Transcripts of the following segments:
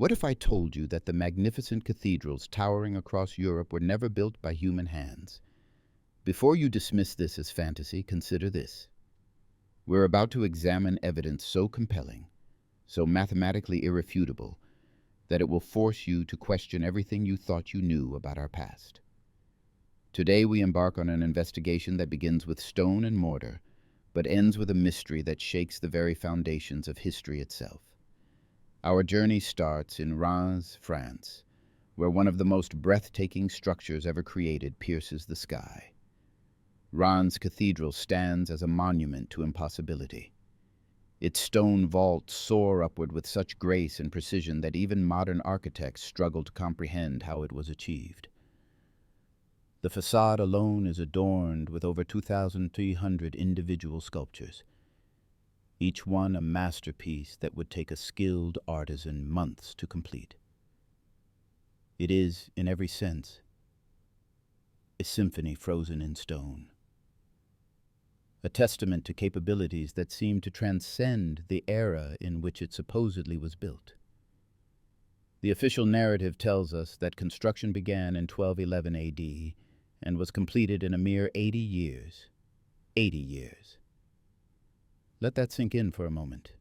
What if I told you that the magnificent cathedrals towering across Europe were never built by human hands? Before you dismiss this as fantasy, consider this. We're about to examine evidence so compelling, so mathematically irrefutable, that it will force you to question everything you thought you knew about our past. Today we embark on an investigation that begins with stone and mortar, but ends with a mystery that shakes the very foundations of history itself. Our journey starts in Reims, France, where one of the most breathtaking structures ever created pierces the sky. Reims Cathedral stands as a monument to impossibility. Its stone vaults soar upward with such grace and precision that even modern architects struggle to comprehend how it was achieved. The facade alone is adorned with over 2,300 individual sculptures, each one a masterpiece that would take a skilled artisan months to complete. It is, in every sense, a symphony frozen in stone, a testament to capabilities that seem to transcend the era in which it supposedly was built. The official narrative tells us that construction began in 1211 AD and was completed in a mere 80 years. 80 years. Let that sink in for a moment.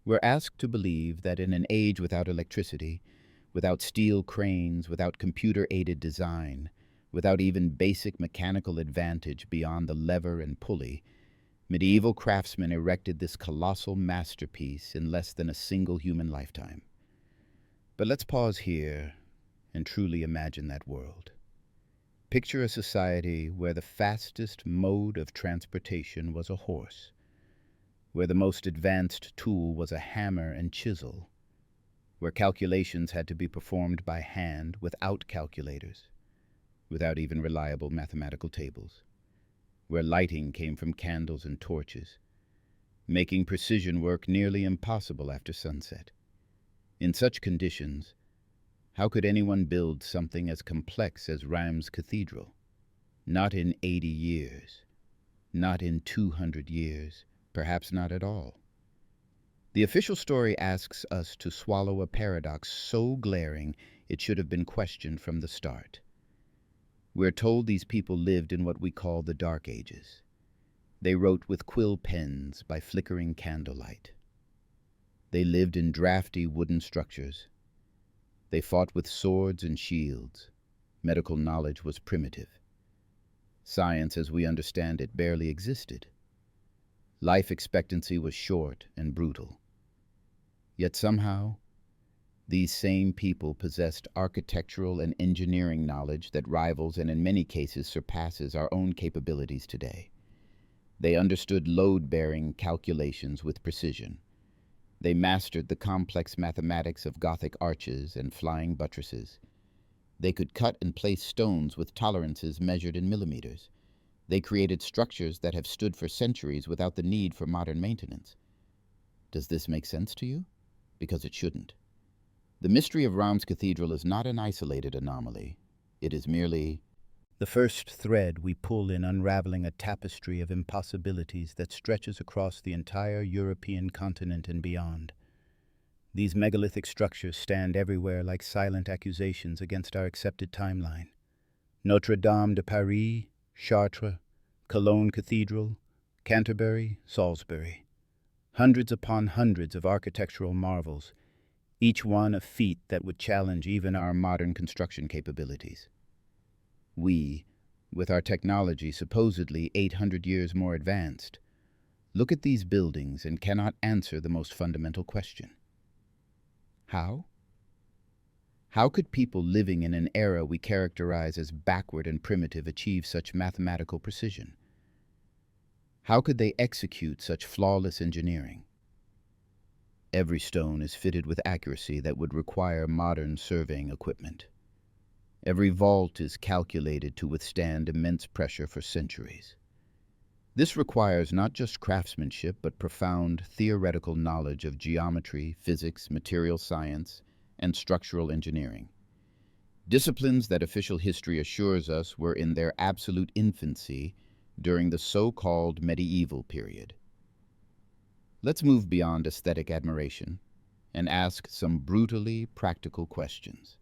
We're asked to believe that in an age without electricity, without steel cranes, without computer-aided design, without even basic mechanical advantage beyond the lever and pulley, medieval craftsmen erected this colossal masterpiece in less than a single human lifetime. But let's pause here and truly imagine that world. Picture a society where the fastest mode of transportation was a horse, where the most advanced tool was a hammer and chisel, where calculations had to be performed by hand without calculators, without even reliable mathematical tables, where lighting came from candles and torches, making precision work nearly impossible after sunset. In such conditions, how could anyone build something as complex as Reims Cathedral? Not in 80 years, not in 200 years, perhaps not at all. The official story asks us to swallow a paradox so glaring it should have been questioned from the start. We're told these people lived in what we call the Dark Ages. They wrote with quill pens by flickering candlelight. They lived in drafty wooden structures. They fought with swords and shields. Medical knowledge was primitive. Science, as we understand it, barely existed. Life expectancy was short and brutal. Yet somehow, these same people possessed architectural and engineering knowledge that rivals and in many cases surpasses our own capabilities today. They understood load-bearing calculations with precision. They mastered the complex mathematics of Gothic arches and flying buttresses. They could cut and place stones with tolerances measured in millimeters. They created structures that have stood for centuries without the need for modern maintenance. Does this make sense to you? Because it shouldn't. The mystery of Reims Cathedral is not an isolated anomaly. It is merely the first thread we pull in unraveling a tapestry of impossibilities that stretches across the entire European continent and beyond. These megalithic structures stand everywhere like silent accusations against our accepted timeline. Notre Dame de Paris, Chartres, Cologne Cathedral, Canterbury, Salisbury. Hundreds upon hundreds of architectural marvels, each one a feat that would challenge even our modern construction capabilities. We, with our technology supposedly 800 years more advanced, look at these buildings and cannot answer the most fundamental question. How? How could people living in an era we characterize as backward and primitive achieve such mathematical precision? How could they execute such flawless engineering? Every stone is fitted with accuracy that would require modern surveying equipment. Every vault is calculated to withstand immense pressure for centuries. This requires not just craftsmanship, but profound theoretical knowledge of geometry, physics, material science, and structural engineering. Disciplines that official history assures us were in their absolute infancy during the so-called medieval period. Let's move beyond aesthetic admiration and ask some brutally practical questions.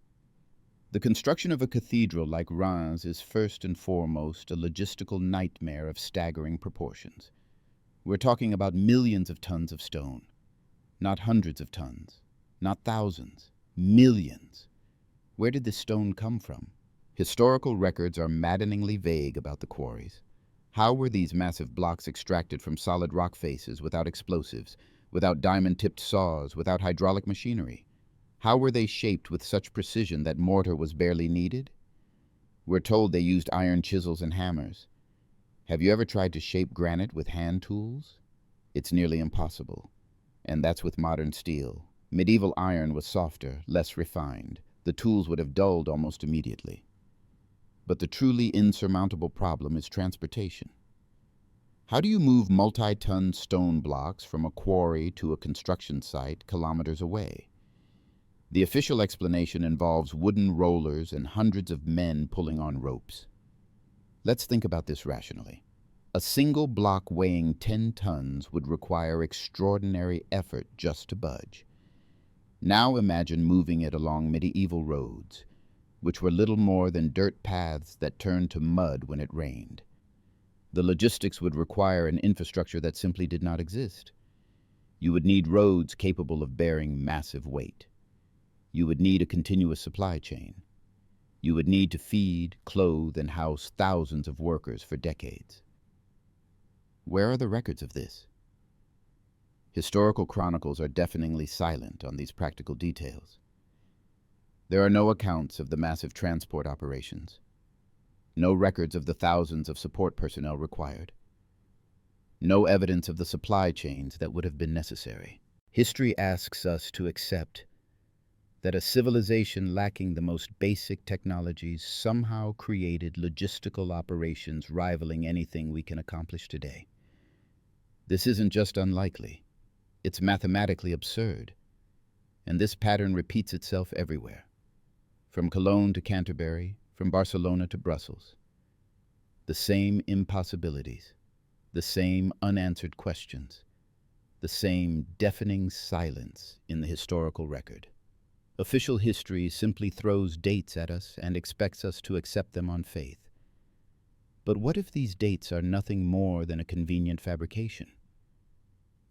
The construction of a cathedral like Reims is first and foremost a logistical nightmare of staggering proportions. We're talking about millions of tons of stone, not hundreds of tons, not thousands, millions. Where did this stone come from? Historical records are maddeningly vague about the quarries. How were these massive blocks extracted from solid rock faces without explosives, without diamond-tipped saws, without hydraulic machinery? How were they shaped with such precision that mortar was barely needed? We're told they used iron chisels and hammers. Have you ever tried to shape granite with hand tools? It's nearly impossible. And that's with modern steel. Medieval iron was softer, less refined. The tools would have dulled almost immediately. But the truly insurmountable problem is transportation. How do you move multi-ton stone blocks from a quarry to a construction site kilometers away? The official explanation involves wooden rollers and hundreds of men pulling on ropes. Let's think about this rationally. A single block weighing 10 tons would require extraordinary effort just to budge. Now imagine moving it along medieval roads, which were little more than dirt paths that turned to mud when it rained. The logistics would require an infrastructure that simply did not exist. You would need roads capable of bearing massive weight. You would need a continuous supply chain. You would need to feed, clothe, and house thousands of workers for decades. Where are the records of this? Historical chronicles are deafeningly silent on these practical details. There are no accounts of the massive transport operations, no records of the thousands of support personnel required, no evidence of the supply chains that would have been necessary. History asks us to accept that a civilization lacking the most basic technologies somehow created logistical operations rivaling anything we can accomplish today. This isn't just unlikely, it's mathematically absurd, and this pattern repeats itself everywhere, from Cologne to Canterbury, from Barcelona to Brussels. The same impossibilities, the same unanswered questions, the same deafening silence in the historical record. Official history simply throws dates at us and expects us to accept them on faith. But what if these dates are nothing more than a convenient fabrication?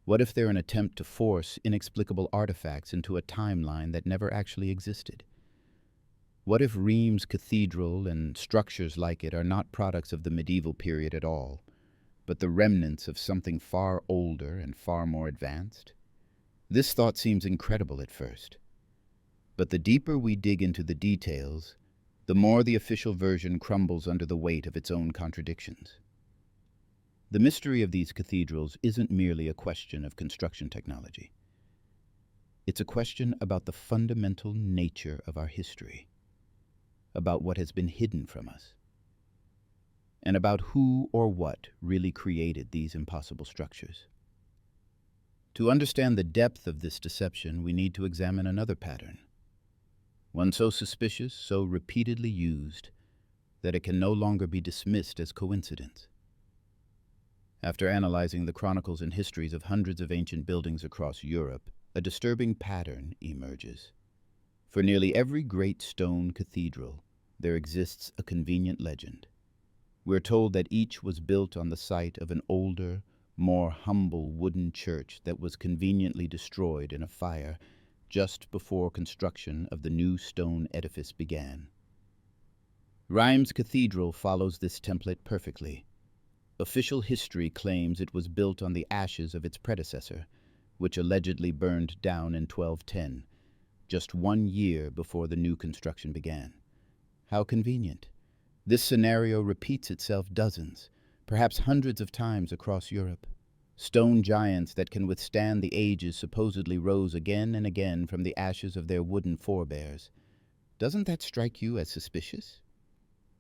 What if they're an attempt to force inexplicable artifacts into a timeline that never actually existed? What if Reims Cathedral and structures like it are not products of the medieval period at all, but the remnants of something far older and far more advanced? This thought seems incredible at first. But the deeper we dig into the details, the more the official version crumbles under the weight of its own contradictions. The mystery of these cathedrals isn't merely a question of construction technology. It's a question about the fundamental nature of our history, about what has been hidden from us, and about who or what really created these impossible structures. To understand the depth of this deception, we need to examine another pattern, one so suspicious, so repeatedly used, that it can no longer be dismissed as coincidence. After analyzing the chronicles and histories of hundreds of ancient buildings across Europe, a disturbing pattern emerges. For nearly every great stone cathedral, there exists a convenient legend. We're told that each was built on the site of an older, more humble wooden church that was conveniently destroyed in a fire just before construction of the new stone edifice began. Reims Cathedral follows this template perfectly. Official history claims it was built on the ashes of its predecessor, which allegedly burned down in 1210, just 1 year before the new construction began. How convenient. This scenario repeats itself dozens, perhaps hundreds of times across Europe. Stone giants that can withstand the ages supposedly rose again and again from the ashes of their wooden forebears. Doesn't that strike you as suspicious?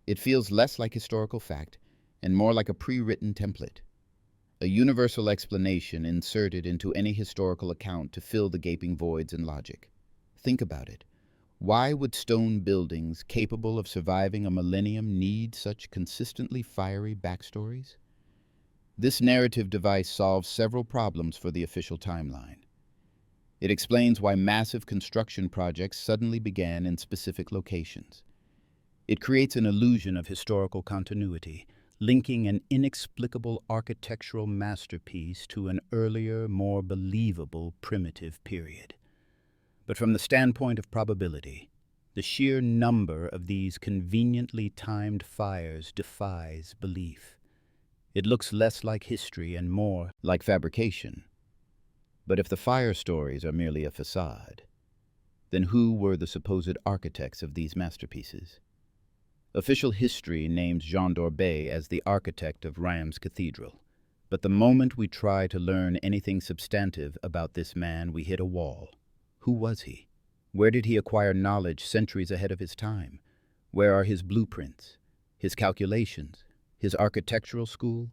It feels less like historical fact and more like a pre-written template, a universal explanation inserted into any historical account to fill the gaping voids in logic. Think about it. Why would stone buildings capable of surviving a millennium need such consistently fiery backstories? This narrative device solves several problems for the official timeline. It explains why massive construction projects suddenly began in specific locations. It creates an illusion of historical continuity, linking an inexplicable architectural masterpiece to an earlier, more believable primitive period. But from the standpoint of probability, the sheer number of these conveniently timed fires defies belief. It looks less like history and more like fabrication. But if the fire stories are merely a facade, then who were the supposed architects of these masterpieces? Official history names Jean d'Orbay as the architect of Reims Cathedral. But the moment we try to learn anything substantive about this man, we hit a wall. Who was he? Where did he acquire knowledge centuries ahead of his time? Where are his blueprints, his calculations, his architectural school,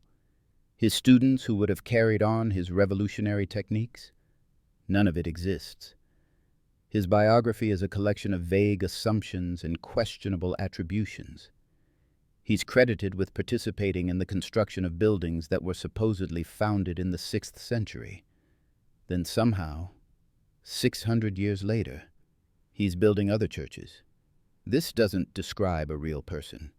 his students who would have carried on his revolutionary techniques? None of it exists. His biography is a collection of vague assumptions and questionable attributions. He's credited with participating in the construction of buildings that were supposedly founded in the 6th century. Then somehow, 600 years later, he's building other churches. This doesn't describe a real person.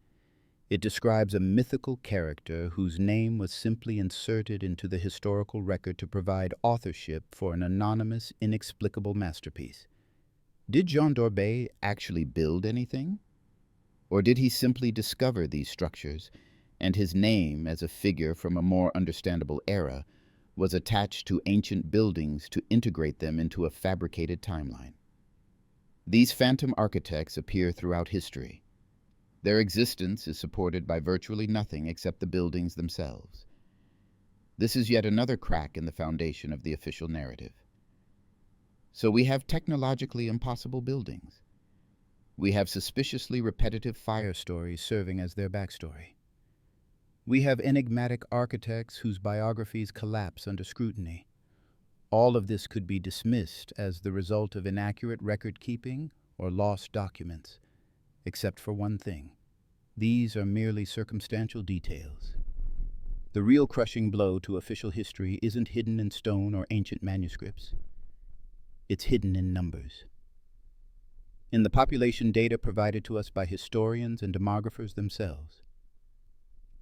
It describes a mythical character whose name was simply inserted into the historical record to provide authorship for an anonymous, inexplicable masterpiece. Did Jean d'Orbay actually build anything? Or did he simply discover these structures, and his name, as a figure from a more understandable era, was attached to ancient buildings to integrate them into a fabricated timeline? These phantom architects appear throughout history. Their existence is supported by virtually nothing except the buildings themselves. This is yet another crack in the foundation of the official narrative. So we have technologically impossible buildings. We have suspiciously repetitive fire stories serving as their backstory. We have enigmatic architects whose biographies collapse under scrutiny. All of this could be dismissed as the result of inaccurate record-keeping or lost documents, except for one thing. These are merely circumstantial details. The real crushing blow to official history isn't hidden in stone or ancient manuscripts. It's hidden in numbers. In the population data provided to us by historians and demographers themselves.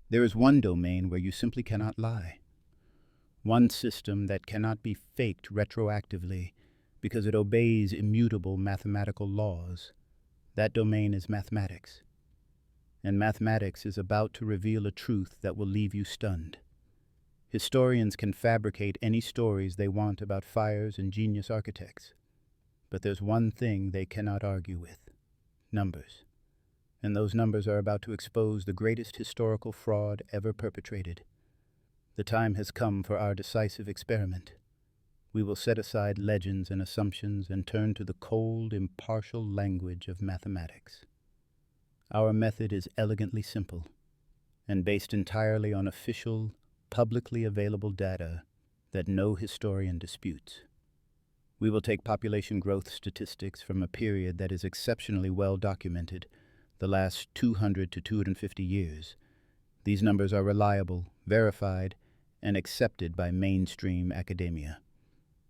There is one domain where you simply cannot lie. One system that cannot be faked retroactively because it obeys immutable mathematical laws. That domain is mathematics. And mathematics is about to reveal a truth that will leave you stunned. Historians can fabricate any stories they want about fires and genius architects. But there's one thing they cannot argue with: numbers. And those numbers are about to expose the greatest historical fraud ever perpetrated. The time has come for our decisive experiment. We will set aside legends and assumptions and turn to the cold, impartial language of mathematics. Our method is elegantly simple and based entirely on official, publicly available data that no historian disputes. We will take population growth statistics from a period that is exceptionally well documented, the last 200 to 250 years. These numbers are reliable, verified, and accepted by mainstream academia.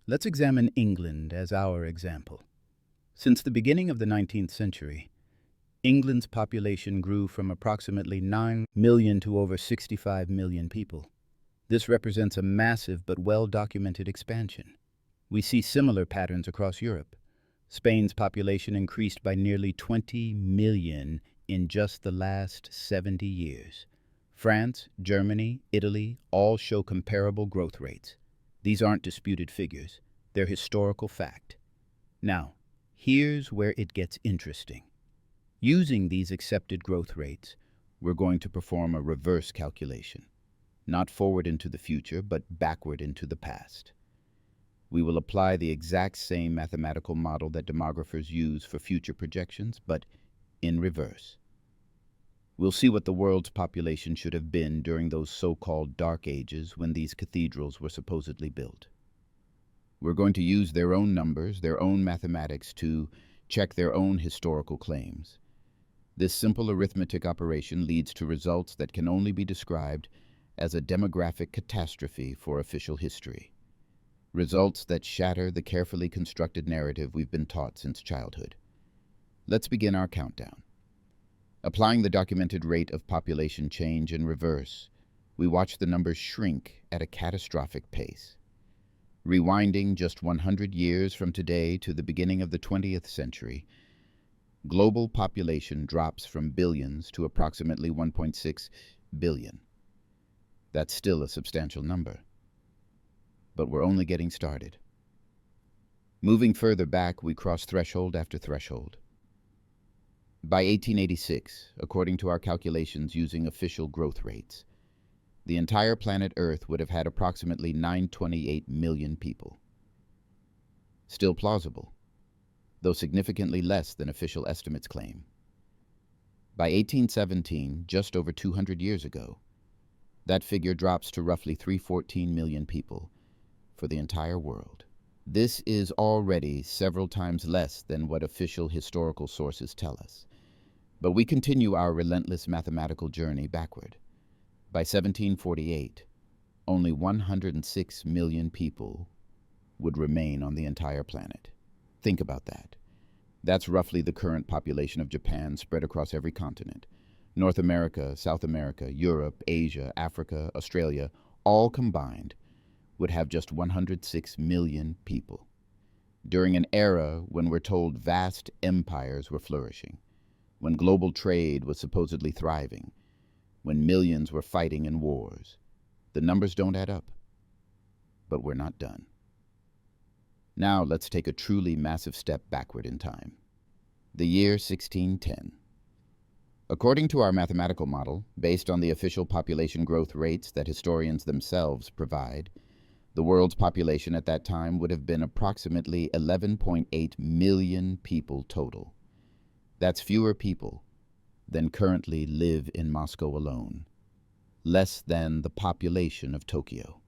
Let's examine England as our example. Since the beginning of the 19th century, England's population grew from approximately 9 million to over 65 million people. This represents a massive but well-documented expansion. We see similar patterns across Europe. Spain's population increased by nearly 20 million in just the last 70 years. France, Germany, Italy all show comparable growth rates. These aren't disputed figures. They're historical fact. Now, here's where it gets interesting. Using these accepted growth rates, we're going to perform a reverse calculation. Not forward into the future, but backward into the past. We will apply the exact same mathematical model that demographers use for future projections, but in reverse. We'll see what the world's population should have been during those so-called dark ages when these cathedrals were supposedly built. We're going to use their own numbers, their own mathematics to check their own historical claims. This simple arithmetic operation leads to results that can only be described as a demographic catastrophe for official history. Results that shatter the carefully constructed narrative we've been taught since childhood. Let's begin our countdown. Applying the documented rate of population change in reverse, we watch the numbers shrink at a catastrophic pace. Rewinding just 100 years from today to the beginning of the 20th century, global population drops from billions to approximately 1.6 billion. That's still a substantial number. But we're only getting started. Moving further back, we cross threshold after threshold. By 1886, according to our calculations using official growth rates, the entire planet Earth would have had approximately 928 million people. Still plausible, though significantly less than official estimates claim. By 1817, just over 200 years ago, that figure drops to roughly 314 million people for the entire world. This is already several times less than what official historical sources tell us. But we continue our relentless mathematical journey backward. By 1748, only 106 million people would remain on the entire planet. Think about that. That's roughly the current population of Japan spread across every continent. North America, South America, Europe, Asia, Africa, Australia, all combined would have just 106 million people. During an era when we're told vast empires were flourishing, when global trade was supposedly thriving, when millions were fighting in wars. The numbers don't add up. But we're not done. Now let's take a truly massive step backward in time. The year 1610. According to our mathematical model, based on the official population growth rates that historians themselves provide, the world's population at that time would have been approximately 11.8 million people total. That's fewer people than currently live in Moscow alone, less than the population of Tokyo.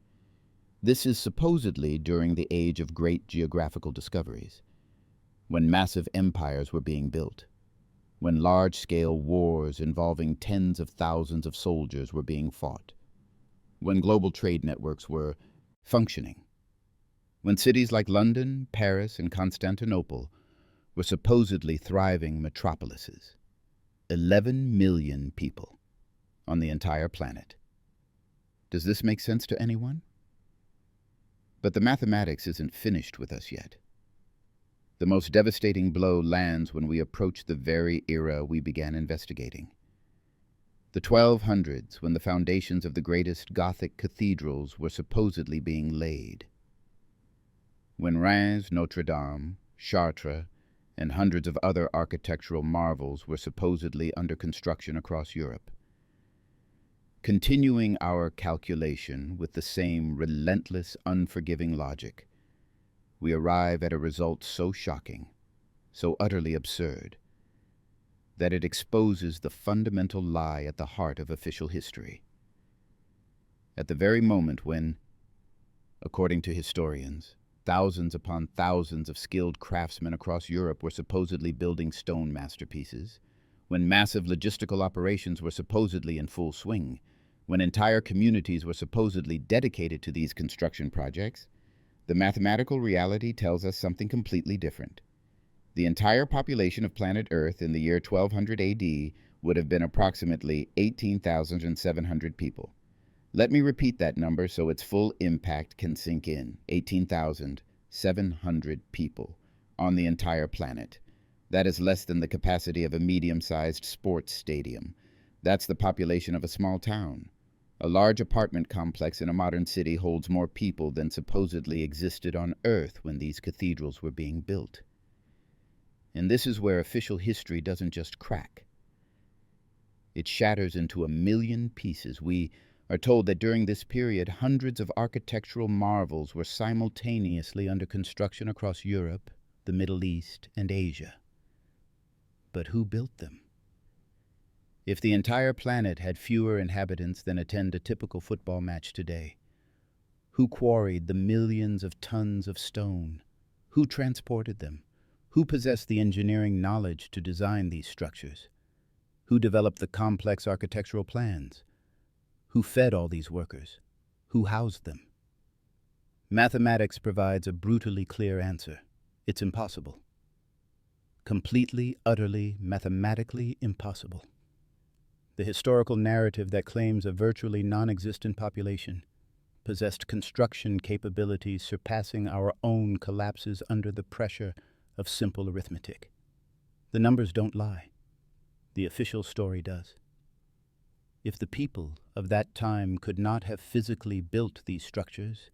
This is supposedly during the age of great geographical discoveries, when massive empires were being built, when large-scale wars involving tens of thousands of soldiers were being fought, when global trade networks were functioning, when cities like London, Paris, and Constantinople were supposedly thriving metropolises. 11 million people on the entire planet. Does this make sense to anyone? But the mathematics isn't finished with us yet. The most devastating blow lands when we approach the very era we began investigating. The 1200s, when the foundations of the greatest Gothic cathedrals were supposedly being laid. When Reims, Notre Dame, Chartres, and hundreds of other architectural marvels were supposedly under construction across Europe. Continuing our calculation with the same relentless, unforgiving logic, we arrive at a result so shocking, so utterly absurd, that it exposes the fundamental lie at the heart of official history. At the very moment when, according to historians, thousands upon thousands of skilled craftsmen across Europe were supposedly building stone masterpieces, when massive logistical operations were supposedly in full swing, when entire communities were supposedly dedicated to these construction projects, the mathematical reality tells us something completely different. The entire population of planet Earth in the year 1200 AD would have been approximately 18,700 people. Let me repeat that number so its full impact can sink in. 18,700 people on the entire planet. That is less than the capacity of a medium-sized sports stadium. That's the population of a small town. A large apartment complex in a modern city holds more people than supposedly existed on Earth when these cathedrals were being built. And this is where official history doesn't just crack. It shatters into a million pieces. We are told that during this period, hundreds of architectural marvels were simultaneously under construction across Europe, the Middle East, and Asia. But who built them? If the entire planet had fewer inhabitants than attend a typical football match today, who quarried the millions of tons of stone? Who transported them? Who possessed the engineering knowledge to design these structures? Who developed the complex architectural plans? Who fed all these workers? Who housed them? Mathematics provides a brutally clear answer. It's impossible. Completely, utterly, mathematically impossible. The historical narrative that claims a virtually non-existent population possessed construction capabilities surpassing our own collapses under the pressure of simple arithmetic. The numbers don't lie. The official story does. If the people of that time could not have physically built these structures,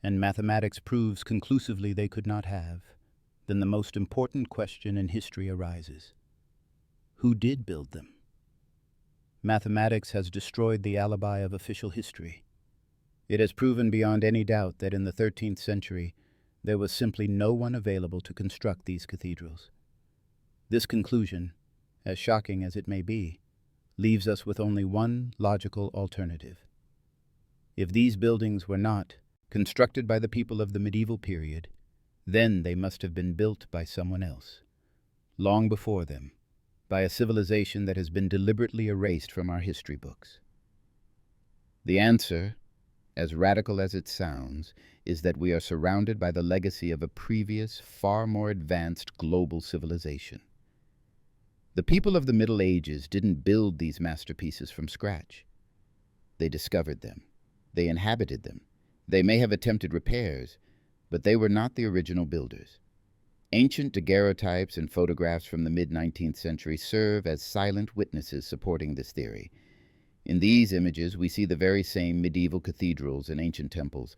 and mathematics proves conclusively they could not have, then the most important question in history arises. Who did build them? Mathematics has destroyed the alibi of official history. It has proven beyond any doubt that in the 13th century, there was simply no one available to construct these cathedrals. This conclusion, as shocking as it may be, leaves us with only one logical alternative. If these buildings were not constructed by the people of the medieval period, then they must have been built by someone else, long before them, by a civilization that has been deliberately erased from our history books. The answer, as radical as it sounds, is that we are surrounded by the legacy of a previous, far more advanced global civilization. The people of the Middle Ages didn't build these masterpieces from scratch. They discovered them. They inhabited them. They may have attempted repairs, but they were not the original builders. Ancient daguerreotypes and photographs from the mid-19th century serve as silent witnesses supporting this theory. In these images, we see the very same medieval cathedrals and ancient temples,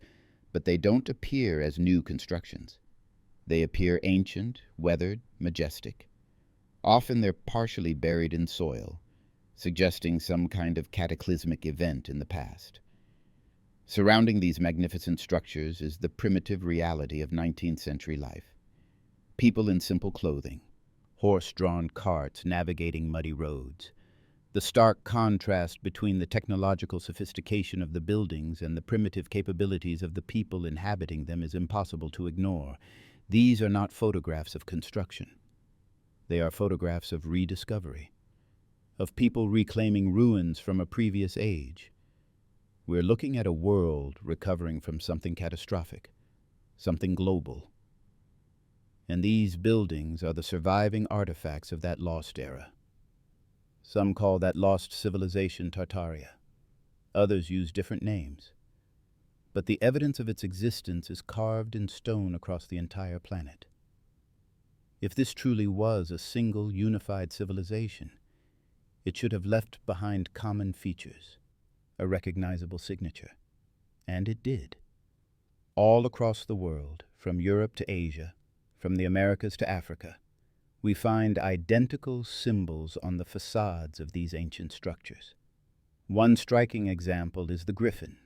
but they don't appear as new constructions. They appear ancient, weathered, majestic. Often they're partially buried in soil, suggesting some kind of cataclysmic event in the past. Surrounding these magnificent structures is the primitive reality of 19th century life. People in simple clothing, horse-drawn carts navigating muddy roads. The stark contrast between the technological sophistication of the buildings and the primitive capabilities of the people inhabiting them is impossible to ignore. These are not photographs of construction. They are photographs of rediscovery, of people reclaiming ruins from a previous age. We're looking at a world recovering from something catastrophic, something global. And these buildings are the surviving artifacts of that lost era. Some call that lost civilization Tartaria. Others use different names. But the evidence of its existence is carved in stone across the entire planet. If this truly was a single, unified civilization, it should have left behind common features, a recognizable signature. And it did. All across the world, from Europe to Asia, from the Americas to Africa, we find identical symbols on the facades of these ancient structures. One striking example is the griffin,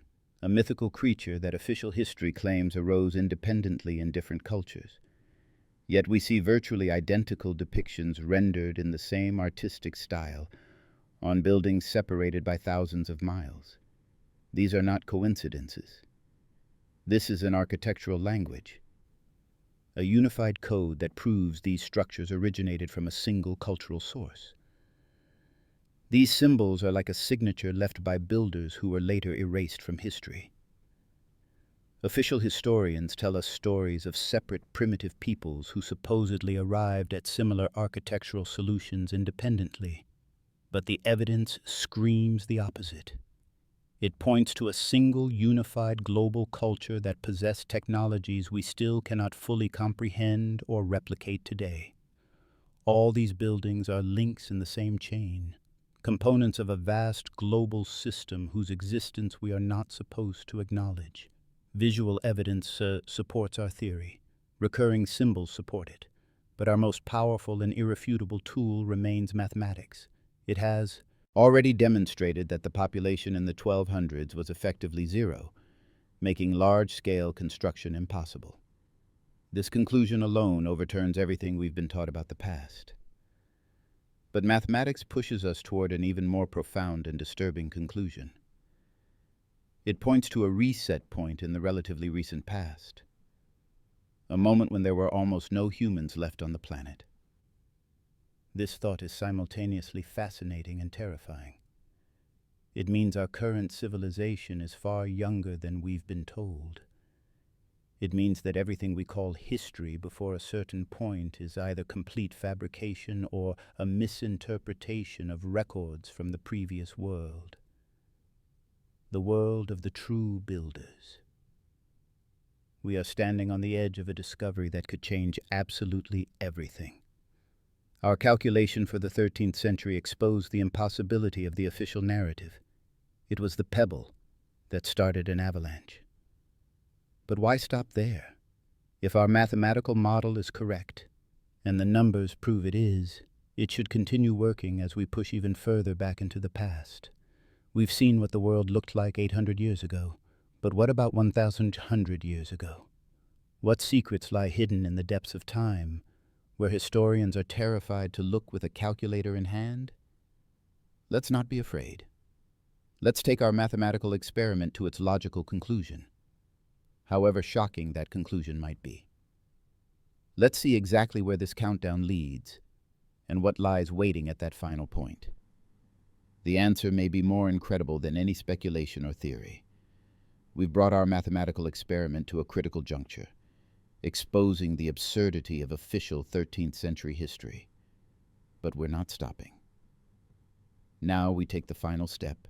a mythical creature that official history claims arose independently in different cultures. Yet we see virtually identical depictions rendered in the same artistic style on buildings separated by thousands of miles. These are not coincidences. This is an architectural language, a unified code that proves these structures originated from a single cultural source. These symbols are like a signature left by builders who were later erased from history. Official historians tell us stories of separate primitive peoples who supposedly arrived at similar architectural solutions independently. But the evidence screams the opposite. It points to a single unified global culture that possessed technologies we still cannot fully comprehend or replicate today. All these buildings are links in the same chain, components of a vast global system whose existence we are not supposed to acknowledge. Visual evidence supports our theory. Recurring symbols support it. But our most powerful and irrefutable tool remains mathematics. It has already demonstrated that the population in the 1200s was effectively zero, making large-scale construction impossible. This conclusion alone overturns everything we've been taught about the past. But mathematics pushes us toward an even more profound and disturbing conclusion. It points to a reset point in the relatively recent past, a moment when there were almost no humans left on the planet. This thought is simultaneously fascinating and terrifying. It means our current civilization is far younger than we've been told. It means that everything we call history before a certain point is either complete fabrication or a misinterpretation of records from the previous world. The world of the true builders. We are standing on the edge of a discovery that could change absolutely everything. Our calculation for the 13th century exposed the impossibility of the official narrative. It was the pebble that started an avalanche. But why stop there? If our mathematical model is correct, and the numbers prove it is, it should continue working as we push even further back into the past. We've seen what the world looked like 800 years ago, but what about 1,100 years ago? What secrets lie hidden in the depths of time, where historians are terrified to look with a calculator in hand? Let's not be afraid. Let's take our mathematical experiment to its logical conclusion, however shocking that conclusion might be. Let's see exactly where this countdown leads and what lies waiting at that final point. The answer may be more incredible than any speculation or theory. We've brought our mathematical experiment to a critical juncture, exposing the absurdity of official 13th century history. But we're not stopping. Now we take the final step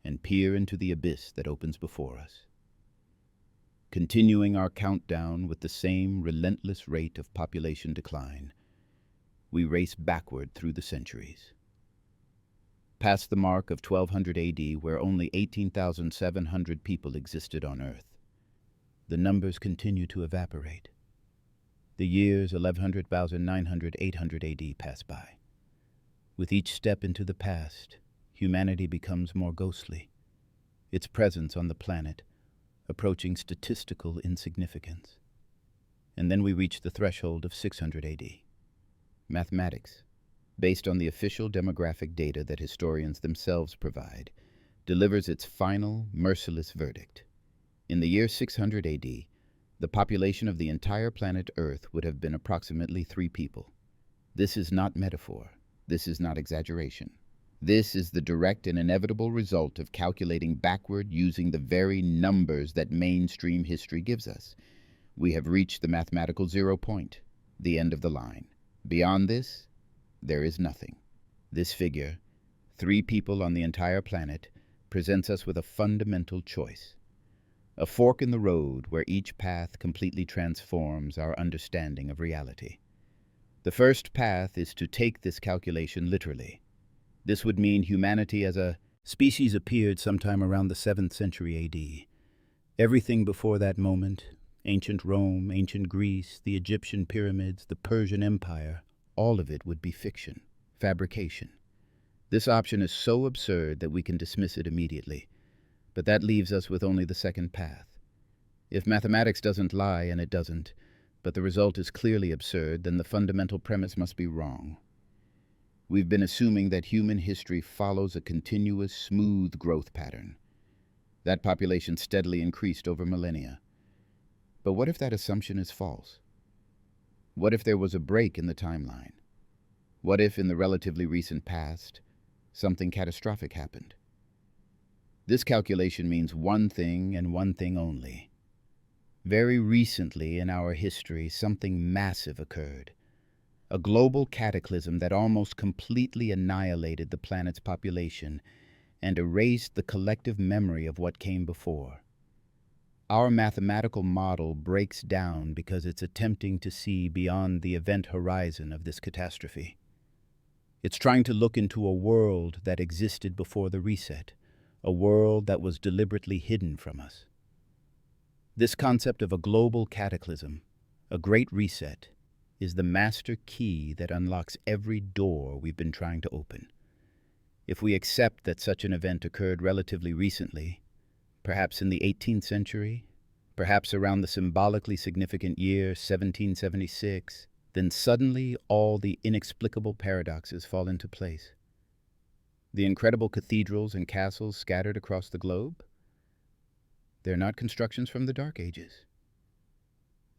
and peer into the abyss that opens before us. Continuing our countdown with the same relentless rate of population decline, we race backward through the centuries. Past the mark of 1200 AD, where only 18,700 people existed on Earth, the numbers continue to evaporate. The years 1100, 1900, 800 AD pass by. With each step into the past, humanity becomes more ghostly, its presence on the planet approaching statistical insignificance. And then we reach the threshold of 600 AD. Mathematics, based on the official demographic data that historians themselves provide, delivers its final, merciless verdict. In the year 600 AD, the population of the entire planet Earth would have been approximately 3 people. This is not metaphor. This is not exaggeration. This is the direct and inevitable result of calculating backward using the very numbers that mainstream history gives us. We have reached the mathematical 0 point, the end of the line. Beyond this, there is nothing. This figure, 3 people on the entire planet, presents us with a fundamental choice. A fork in the road where each path completely transforms our understanding of reality. The first path is to take this calculation literally. This would mean humanity as a species appeared sometime around the 7th century AD. Everything before that moment, ancient Rome, ancient Greece, the Egyptian pyramids, the Persian Empire, all of it would be fiction, fabrication. This option is so absurd that we can dismiss it immediately, but that leaves us with only the second path. If mathematics doesn't lie, and it doesn't, but the result is clearly absurd, then the fundamental premise must be wrong. We've been assuming that human history follows a continuous, smooth growth pattern. That population steadily increased over millennia. But what if that assumption is false? What if there was a break in the timeline? What if, in the relatively recent past, something catastrophic happened? This calculation means one thing and one thing only. Very recently in our history, something massive occurred. A global cataclysm that almost completely annihilated the planet's population and erased the collective memory of what came before. Our mathematical model breaks down because it's attempting to see beyond the event horizon of this catastrophe. It's trying to look into a world that existed before the reset, a world that was deliberately hidden from us. This concept of a global cataclysm, a great reset, is the master key that unlocks every door we've been trying to open. If we accept that such an event occurred relatively recently, perhaps in the 18th century, perhaps around the symbolically significant year 1776, then suddenly all the inexplicable paradoxes fall into place. The incredible cathedrals and castles scattered across the globe? They're not constructions from the Dark Ages.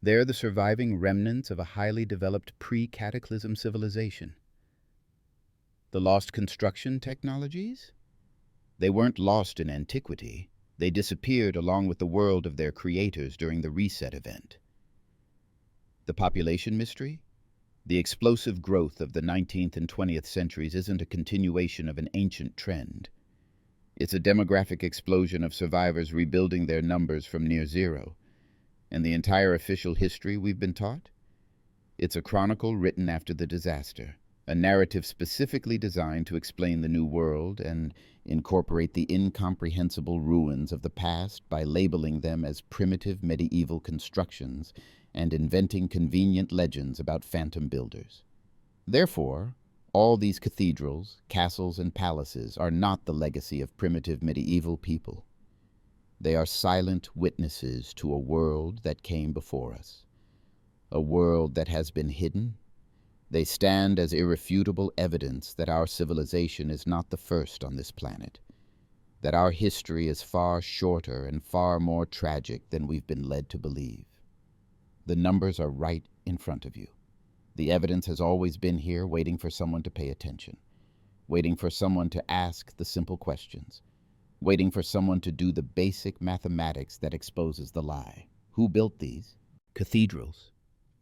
They're the surviving remnants of a highly developed pre-cataclysm civilization. The lost construction technologies? They weren't lost in antiquity. They disappeared along with the world of their creators during the reset event. The population mystery? The explosive growth of the 19th and 20th centuries isn't a continuation of an ancient trend. It's a demographic explosion of survivors rebuilding their numbers from near zero. And the entire official history we've been taught? It's a chronicle written after the disaster, a narrative specifically designed to explain the new world and incorporate the incomprehensible ruins of the past by labeling them as primitive medieval constructions and inventing convenient legends about phantom builders. Therefore, all these cathedrals, castles, and palaces are not the legacy of primitive medieval people. They are silent witnesses to a world that came before us, a world that has been hidden. They stand as irrefutable evidence that our civilization is not the first on this planet, that our history is far shorter and far more tragic than we've been led to believe. The numbers are right in front of you. The evidence has always been here, waiting for someone to pay attention, waiting for someone to ask the simple questions, waiting for someone to do the basic mathematics that exposes the lie. Who built these? Cathedrals,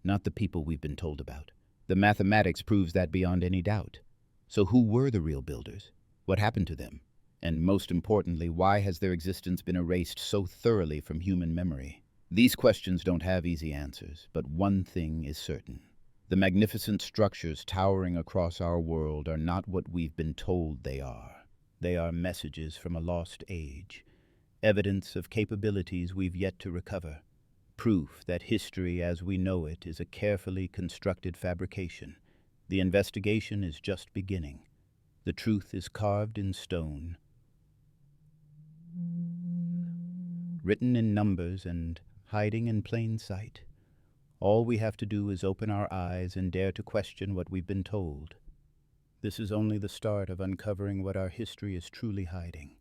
not the people we've been told about. The mathematics proves that beyond any doubt. So who were the real builders? What happened to them? And most importantly, why has their existence been erased so thoroughly from human memory? These questions don't have easy answers, but one thing is certain. The magnificent structures towering across our world are not what we've been told they are. They are messages from a lost age, evidence of capabilities we've yet to recover, proof that history as we know it is a carefully constructed fabrication. The investigation is just beginning. The truth is carved in stone, written in numbers and hiding in plain sight. All we have to do is open our eyes and dare to question what we've been told. This is only the start of uncovering what our history is truly hiding.